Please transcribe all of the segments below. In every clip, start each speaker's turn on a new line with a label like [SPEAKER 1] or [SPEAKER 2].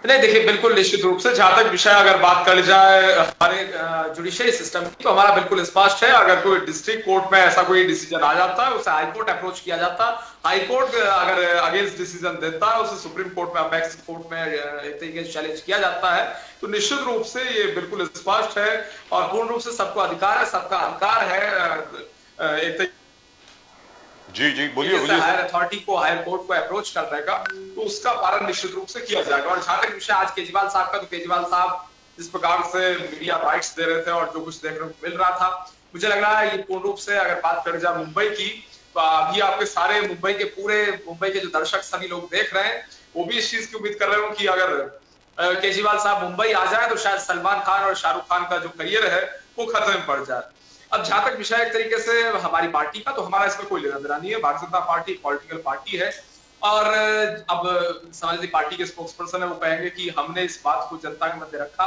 [SPEAKER 1] नहीं देखिए, बिल्कुल निश्चित रूप से जहां तक विषय अगर बात कर जाए हमारे जुडिशरी सिस्टम की, तो हमारा बिल्कुल स्पष्ट है। अगर कोई डिस्ट्रिक्ट कोर्ट में ऐसा कोई डिसीजन आ जाता है, उसे हाई कोर्ट अप्रोच किया जाता है। हाई कोर्ट अगर अगेंस्ट डिसीजन देता है, उसे सुप्रीम कोर्ट में, अपेक्स कोर्ट में एक तरीके से चैलेंज किया जाता है। तो निश्चित रूप से ये बिल्कुल स्पष्ट है और पूर्ण रूप से सबको अधिकार है, सबका अधिकार है एक
[SPEAKER 2] जी जी, बोलिए
[SPEAKER 1] तरीके से
[SPEAKER 2] बोलिए।
[SPEAKER 1] हायर अथॉरिटी को, हायर कोर्ट को अप्रोच करने का, तो उसका पालन निश्चित रूप से किया जाएगा। और जहां तक विषय आज केजरीवाल साहब का, तो केजरीवाल साहब जिस प्रकार से मीडिया राइट्स दे रहे थे और जो कुछ देखने को मिल रहा था, मुझे लग रहा है ये पूर्ण रूप से, अगर बात करें जाए मुंबई की, तो अभी आपके सारे मुंबई के, पूरे मुंबई के जो दर्शक सभी लोग देख रहे हैं, वो भी इस चीज की उम्मीद कर रहे हो कि अगर केजरीवाल साहब मुंबई आ जाए, तो शायद सलमान खान और शाहरुख खान का जो करियर है वो खत्म पड़ जाए। अब जहां तक विषय एक तरीके से हमारी पार्टी का, तो हमारा इसमें कोई लेना देना नहीं है। Bharatiya Janata party political party है और अब समाजवादी पार्टी के स्पोक्स पर्सन है, वो कहेंगे कि हमने इस बात को जनता के मध्य रखा।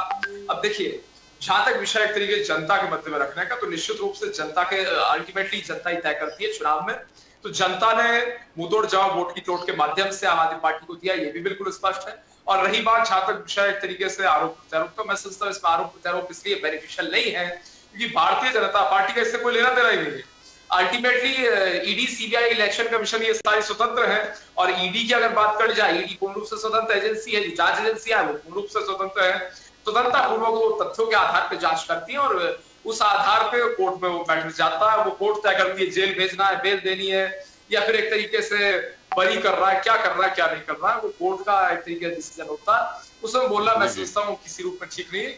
[SPEAKER 1] अब देखिए, जहां तक विषय एक तरीके से जनता के मध्य में रखने का, तो निश्चित रूप से जनता के, अल्टीमेटली जनता ही तय करती है चुनाव में। तो जनता ने मुंहतोड़ जवाब वोट की चोट के माध्यम से आम आदमी पार्टी को दिया, ये भी बिल्कुल स्पष्ट है। और रही बात जहां तक विषय एक तरीके से आरोप प्रत्यारोप, तो मैं समझता हूँ इसमें आरोप प्रत्यारोप इसलिए बेनिफिशियल नहीं है क्योंकि भारतीय जनता पार्टी का इससे कोई लेना देना ही नहीं है। Ultimately ED, CBI, election commission, ये सारी स्वतंत्र है। और ईडी की अगर बात कर जाए, ईडी पूर्ण रूप से स्वतंत्र एजेंसी है, जांच एजेंसी है वो पूर्ण रूप से स्वतंत्र है। स्वतंत्रता पूर्वक वो तथ्यों के आधार पर जांच करती है और उस आधार पे कोर्ट में वो मैटर जाता है। वो कोर्ट तय करती है जेल भेजना है, बेल देनी है, या फिर एक तरीके से बरी कर रहा है, क्या कर रहा है क्या नहीं कर रहा है, वो कोर्ट का एक तरीके से डिसीजन होता है। उसमें बोलना मैं
[SPEAKER 2] जी जी।
[SPEAKER 1] समझता हूँ किसी रूप में ठीक नहीं है।